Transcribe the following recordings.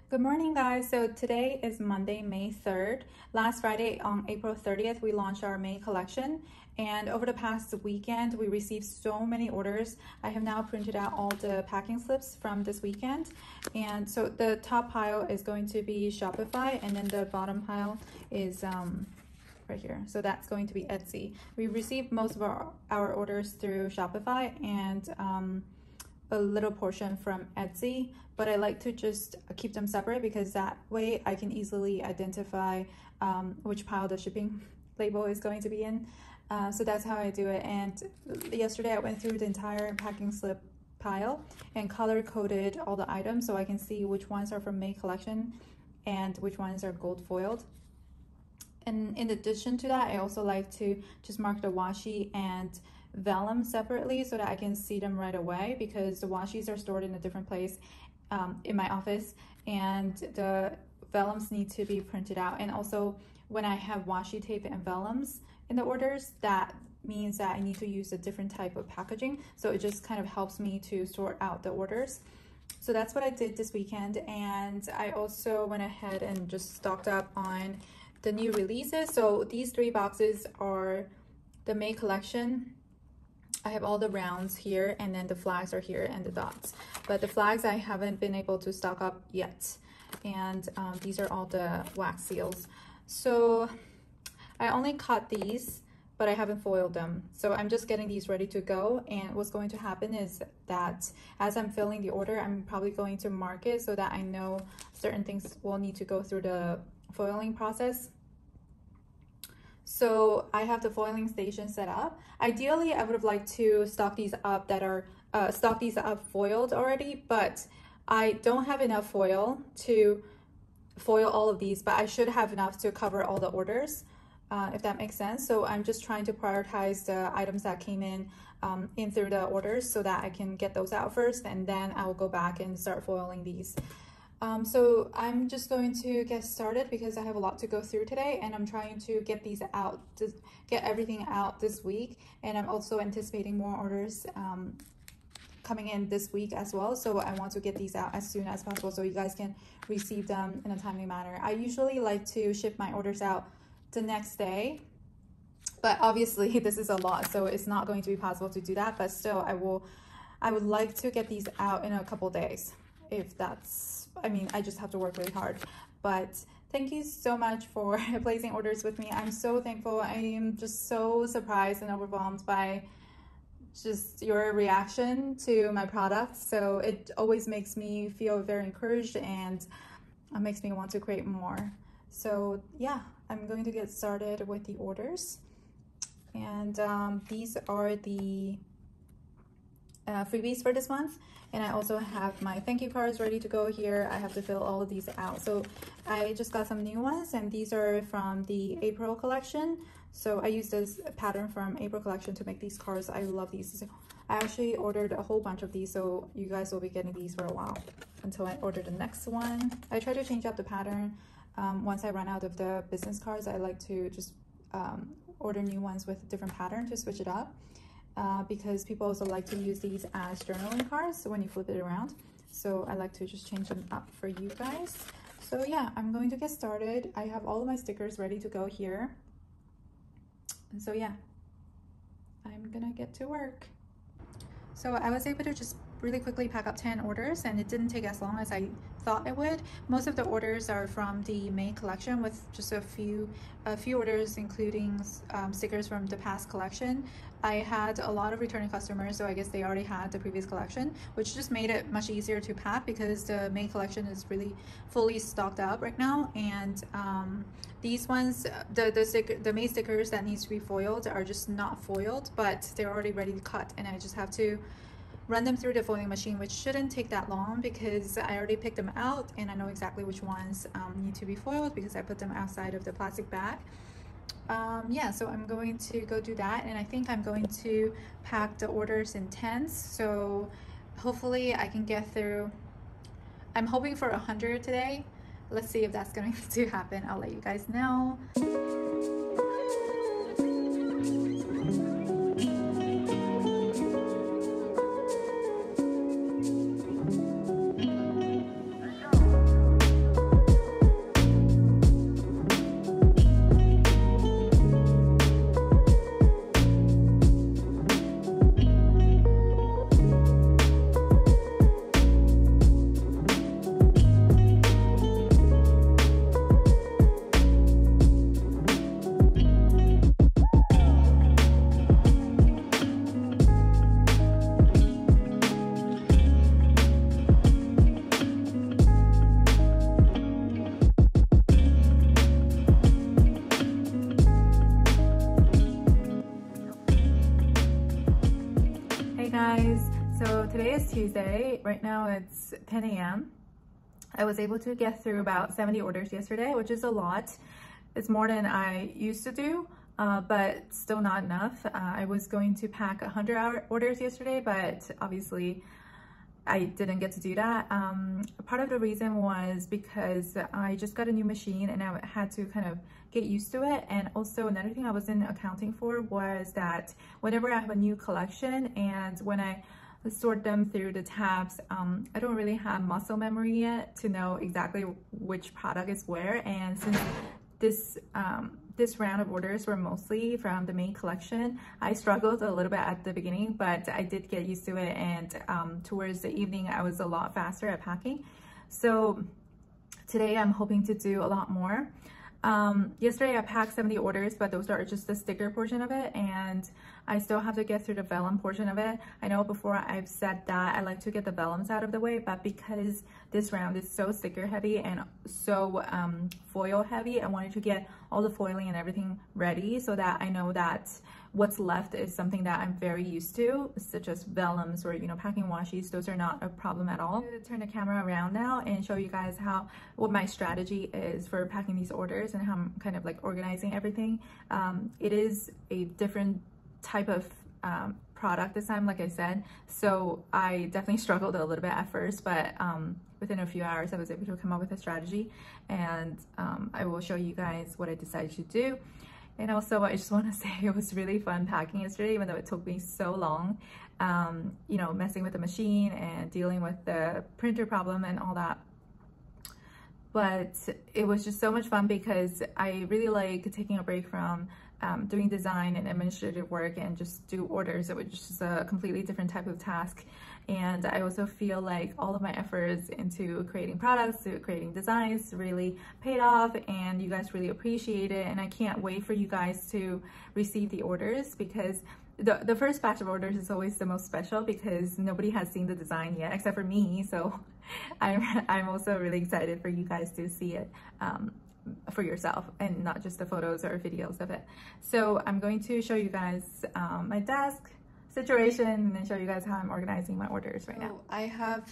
Good morning, guys. So today is Monday, May 3rd. Last Friday on April 30th, we launched our May collection. And over the past weekend, we received so many orders. I have now printed out all the packing slips from this weekend. And so the top pile is going to be Shopify, and then the bottom pile is right here. So that's going to be Etsy. We received most of our orders through Shopify and a little portion from Etsy, but I like to just keep them separate because that way I can easily identify which pile the shipping label is going to be in. So that's how I do it. And yesterday I went through the entire packing slip pile and color coded all the items so I can see which ones are from May collection and which ones are gold foiled. And in addition to that, I also like to just mark the washi and vellum separately so that I can see them right away, because the washis are stored in a different place in my office and the vellums need to be printed out. And also when I have washi tape and vellums in the orders, that means that I need to use a different type of packaging, so it just kind of helps me to sort out the orders. So that's what I did this weekend. And I also went ahead and just stocked up on the new releases. So these 3 boxes are the May collection. I have all the rounds here, and then the flags are here and the dots, but the flags I haven't been able to stock up yet. And these are all the wax seals. So I only cut these, but I haven't foiled them. So I'm just getting these ready to go. And what's going to happen is that as I'm filling the order, I'm probably going to mark it so that I know certain things will need to go through the foiling process. So I have the foiling station set up. Ideally, I would have liked to stock these up foiled already, but I don't have enough foil to foil all of these, but I should have enough to cover all the orders, if that makes sense. So I'm just trying to prioritize the items that came in through the orders so that I can get those out first, and then I will go back and start foiling these. So I'm just going to get started because I have a lot to go through today, and I'm trying to get these out, to get everything out this week. And I'm also anticipating more orders coming in this week as well. So I want to get these out as soon as possible so you guys can receive them in a timely manner. I usually like to ship my orders out the next day, but obviously this is a lot, so it's not going to be possible to do that. But still, I would like to get these out in a couple days. If that's, I mean, I just have to work really hard. But thank you so much for placing orders with me. I'm so thankful. I am just so surprised and overwhelmed by just your reaction to my products. So it always makes me feel very encouraged, and it makes me want to create more. So yeah, I'm going to get started with the orders. And these are the freebies for this month. And I also have my thank you cards ready to go here. I have to fill all of these out. So I just got some new ones, and these are from the April collection. So I used this pattern from April collection to make these cards. I love these. I actually ordered a whole bunch of these, so you guys will be getting these for a while until I order the next one. I try to change up the pattern. Once I run out of the business cards, I like to just order new ones with a different pattern to switch it up. Because people also like to use these as journaling cards when you flip it around. So I like to just change them up for you guys. So yeah, I'm going to get started. I have all of my stickers ready to go here. And so yeah, I'm gonna get to work. So I was able to just really quickly pack up 10 orders, and it didn't take as long as I thought it would. Most of the orders are from the May collection, with just a few orders including stickers from the past collection. I had a lot of returning customers, so I guess they already had the previous collection, which just made it much easier to pack because the May collection is really fully stocked up right now. And these ones, the May stickers that needs to be foiled are just not foiled, but they're already ready to cut, and I just have to run them through the folding machine, which shouldn't take that long because I already picked them out and I know exactly which ones need to be foiled because I put them outside of the plastic bag. Yeah, so I'm going to go do that, and I think I'm going to pack the orders in tens, so hopefully I can get through I'm hoping for 100 today. Let's see if that's going to happen. I'll let you guys know. Guys, so today is Tuesday. Right now it's 10 a.m. I was able to get through about 70 orders yesterday, which is a lot. It's more than I used to do, but still not enough. I was going to pack 100 orders yesterday, but obviously I didn't get to do that. Part of the reason was because I just got a new machine and I had to kind of get used to it. And also another thing I wasn't accounting for was that whenever I have a new collection and when I sort them through the tabs, I don't really have muscle memory yet to know exactly which product is where. And since this round of orders were mostly from the main collection, I struggled a little bit at the beginning, but I did get used to it. And towards the evening, I was a lot faster at packing. So today I'm hoping to do a lot more. Yesterday I packed 70 orders, but those are just the sticker portion of it, and I still have to get through the vellum portion of it. I know before I've said that I like to get the vellums out of the way, but because this round is so sticker heavy and so foil heavy, I wanted to get all the foiling and everything ready so that I know that what's left is something that I'm very used to, such as vellums or, you know, packing washies. Those are not a problem at all. I'm going to turn the camera around now and show you guys what my strategy is for packing these orders and how I'm kind of like organizing everything. It is a different type of product this time, like I said, so I definitely struggled a little bit at first, but within a few hours I was able to come up with a strategy, and I will show you guys what I decided to do. And also I just want to say it was really fun packing yesterday, even though it took me so long, you know, messing with the machine and dealing with the printer problem and all that. But it was just so much fun because I really like taking a break from doing design and administrative work and just do orders, which is a completely different type of task. And I also feel like all of my efforts into creating products, to creating designs really paid off, and you guys really appreciate it. And I can't wait for you guys to receive the orders, because the first batch of orders is always the most special because nobody has seen the design yet except for me. So I'm also really excited for you guys to see it for yourself and not just the photos or videos of it. So I'm going to show you guys my desk situation and then show you guys how I'm organizing my orders right now. I have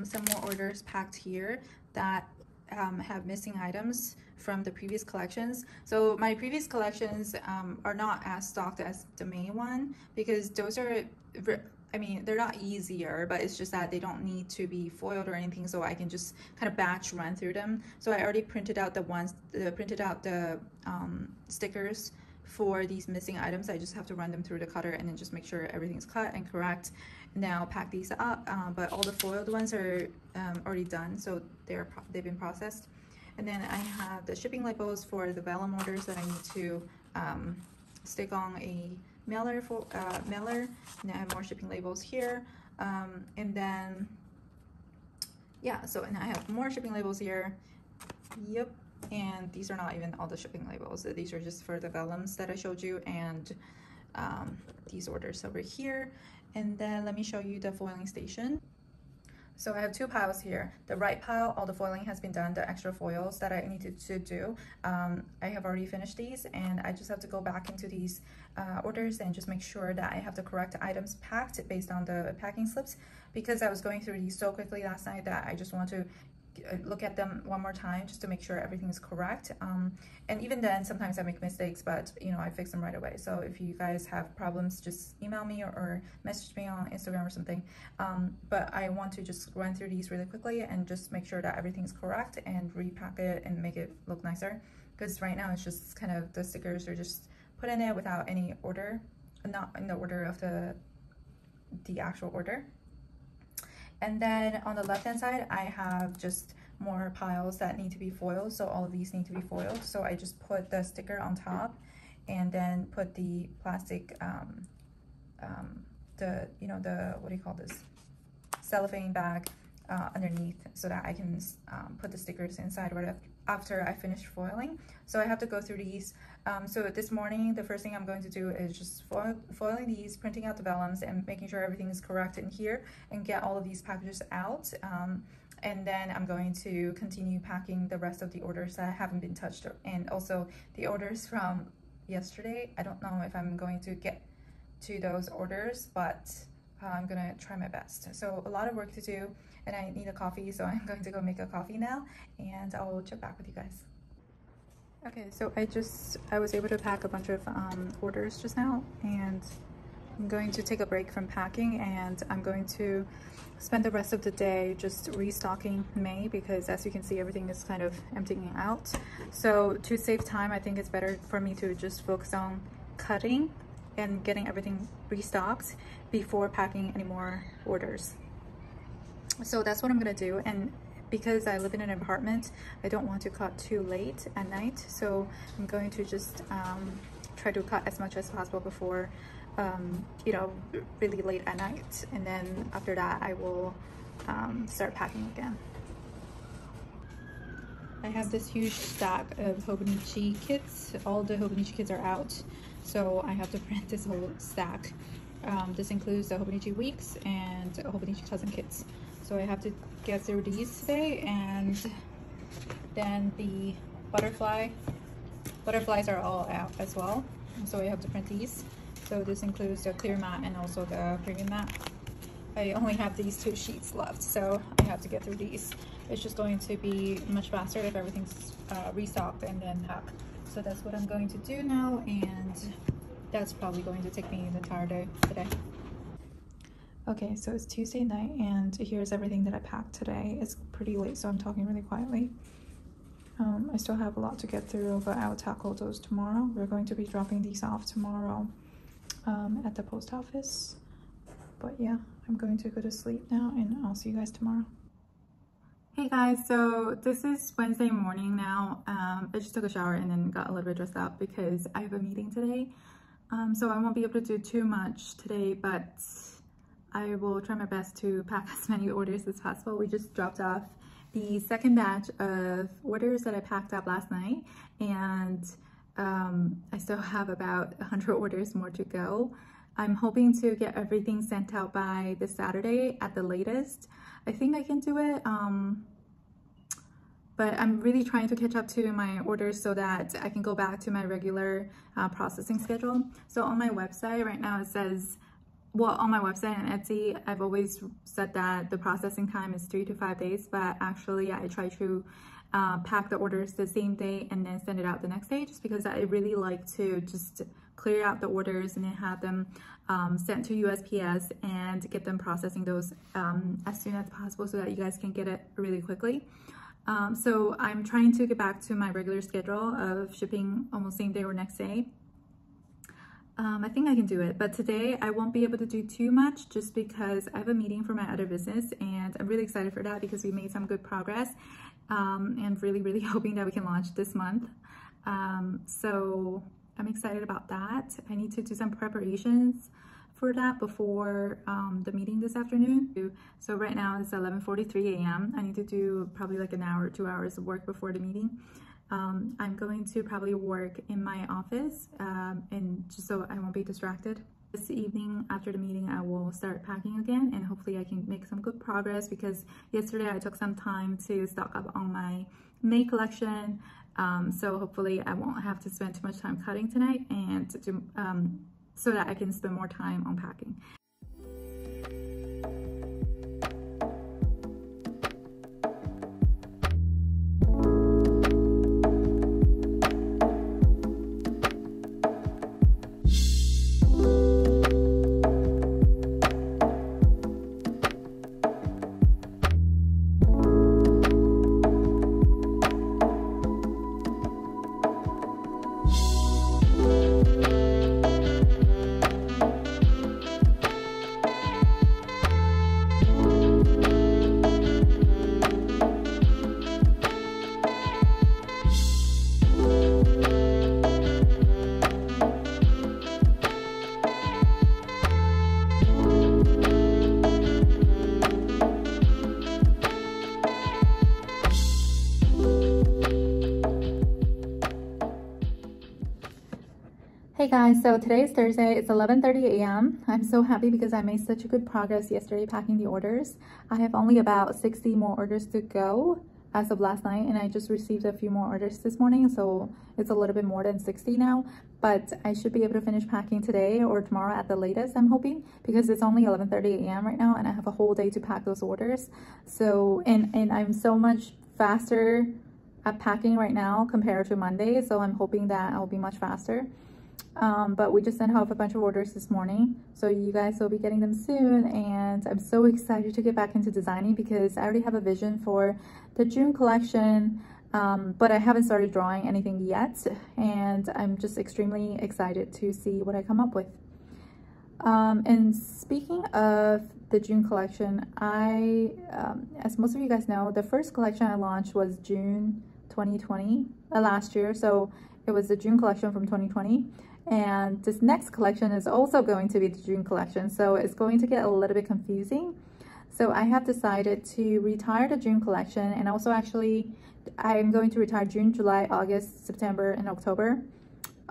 some more orders packed here that have missing items from the previous collections. So my previous collections are not as stocked as the main one because those are, I mean, they're not easier, but it's just that they don't need to be foiled or anything, so I can just kind of batch run through them. So I already printed out the stickers for these missing items. I just have to run them through the cutter and then just make sure everything's cut and correct. Now pack these up, but all the foiled ones are already done, so they've been processed. And then I have the shipping labels for the vellum orders that I need to stick on a mailer, and I have more shipping labels here, and then yeah, so and I have more shipping labels here. Yep. And these are not even all the shipping labels. These are just for the vellums that I showed you, and these orders over here. And then let me show you the foiling station. So I have two piles here. The right pile, all the foiling has been done, the extra foils that I needed to do. I have already finished these, and I just have to go back into these orders and just make sure that I have the correct items packed based on the packing slips, because I was going through these so quickly last night that I just want to look at them one more time just to make sure everything's correct. And even then, sometimes I make mistakes, but you know, I fix them right away. So if you guys have problems, just email me or message me on Instagram or something. But I want to just run through these really quickly and just make sure that everything's correct and repack it and make it look nicer. Because right now it's just kind of, the stickers are just put in it without any order, not in the order of the actual order. And then on the left hand side, I have just more piles that need to be foiled. So all of these need to be foiled. So I just put the sticker on top and then put the plastic, what do you call this? Cellophane bag underneath, so that I can put the stickers inside right after I finish foiling. So I have to go through these. So this morning, the first thing I'm going to do is just foiling these, printing out the vellums, and making sure everything is correct in here, and get all of these packages out. And then I'm going to continue packing the rest of the orders that haven't been touched, and also the orders from yesterday. I don't know if I'm going to get to those orders, but I'm gonna try my best. So a lot of work to do, and I need a coffee, so I'm going to go make a coffee now, and I'll check back with you guys. Okay, so I was able to pack a bunch of orders just now, and I'm going to take a break from packing, and I'm going to spend the rest of the day just restocking May, because as you can see, everything is kind of emptying out. So to save time, I think it's better for me to just focus on cutting and getting everything restocked before packing any more orders. So that's what I'm gonna do. And because I live in an apartment, I don't want to cut too late at night. So I'm going to just try to cut as much as possible before, you know, really late at night. And then after that, I will start packing again. I have this huge stack of Hobonichi kits. All the Hobonichi kits are out, so I have to print this whole stack. This includes the Hobonichi Weeks and Hobonichi Cousin kits. So I have to get through these today, and then the butterflies are all out as well. So I have to print these. So this includes the clear mat and also the premium mat. I only have these 2 sheets left, so I have to get through these. It's just going to be much faster if everything's restocked and then packed. So that's what I'm going to do now, and that's probably going to take me the entire day today. Okay, so it's Tuesday night, and here's everything that I packed today. It's pretty late, so I'm talking really quietly. I still have a lot to get through, but I'll tackle those tomorrow. We're going to be dropping these off tomorrow at the post office. But yeah, I'm going to go to sleep now, and I'll see you guys tomorrow. Hey guys, so this is Wednesday morning now. I just took a shower and then got a little bit dressed up because I have a meeting today. So I won't be able to do too much today, but I will try my best to pack as many orders as possible. We just dropped off the second batch of orders that I packed up last night, and I still have about 100 orders more to go. I'm hoping to get everything sent out by this Saturday at the latest. I think I can do it, but I'm really trying to catch up to my orders so that I can go back to my regular processing schedule. So on my website right now, it says, well, on my website and Etsy, I've always said that the processing time is 3 to 5 days, but actually I try to pack the orders the same day and then send it out the next day, just because I really like to just clear out the orders and then have them sent to USPS and get them processing those as soon as possible so that you guys can get it really quickly. So I'm trying to get back to my regular schedule of shipping almost same day or next day. I think I can do it, but today I won't be able to do too much just because I have a meeting for my other business, and I'm really excited for that because we made some good progress, and really hoping that we can launch this month. So I'm excited about that. I need to do some preparations for that before the meeting this afternoon. So right now it's 11:43 a.m. I need to do probably like an hour or 2 hours of work before the meeting. I'm going to probably work in my office and just so I won't be distracted. This evening after the meeting, I will start packing again, and hopefully I can make some good progress because yesterday I took some time to stock up on my May collection. So hopefully I won't have to spend too much time cutting tonight, and so that I can spend more time on packing. Hey guys, so today is Thursday. It's 11:30 a.m. I'm so happy because I made such a good progress yesterday packing the orders. I have only about 60 more orders to go as of last night, and I just received a few more orders this morning, so it's a little bit more than 60 now, but I should be able to finish packing today or tomorrow at the latest, I'm hoping, because it's only 11:30 a.m. right now and I have a whole day to pack those orders. So and I'm so much faster at packing right now compared to Monday, so I'm hoping that I'll be much faster. But we just sent off a bunch of orders this morning, so you guys will be getting them soon, and I'm so excited to get back into designing because I already have a vision for the June collection, but I haven't started drawing anything yet, and I'm just extremely excited to see what I come up with. And speaking of the June collection, as most of you guys know, the first collection I launched was June 2020, last year, so it was the June collection from 2020. And this next collection is also going to be the June collection, so it's going to get a little bit confusing. So I have decided to retire the June collection, and also actually I'm going to retire June, July, August, September, and October.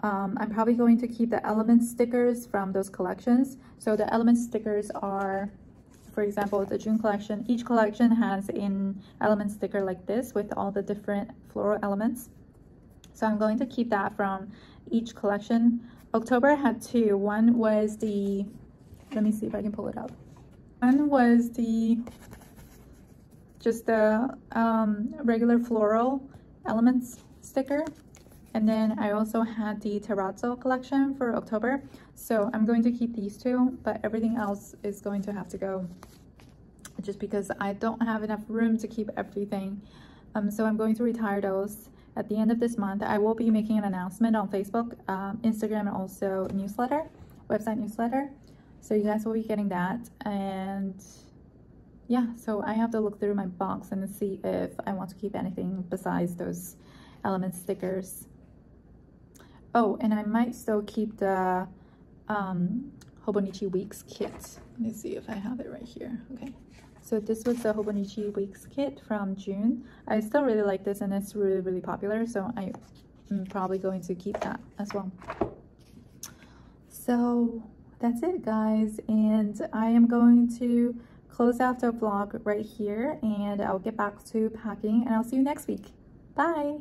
I'm probably going to keep the element stickers from those collections. So the element stickers are, for example, the June collection, each collection has an element sticker like this with all the different floral elements. So I'm going to keep that from each collection. October had two. One was the, let me see if I can pull it up. One was just the regular floral elements sticker. And then I also had the terrazzo collection for October. So I'm going to keep these two, but everything else is going to have to go just because I don't have enough room to keep everything. So I'm going to retire those. At the end of this month, I will be making an announcement on Facebook, Instagram, and also newsletter, website newsletter. So you guys will be getting that. And yeah, so I have to look through my box and see if I want to keep anything besides those element stickers. Oh, and I might still keep the Hobonichi Weeks kit. Let me see if I have it right here. Okay. So this was the Hobonichi Weeks kit from June. I still really like this, and it's really, really popular, so I'm probably going to keep that as well. So that's it, guys, and I am going to close out the vlog right here, and I'll get back to packing, and I'll see you next week. Bye!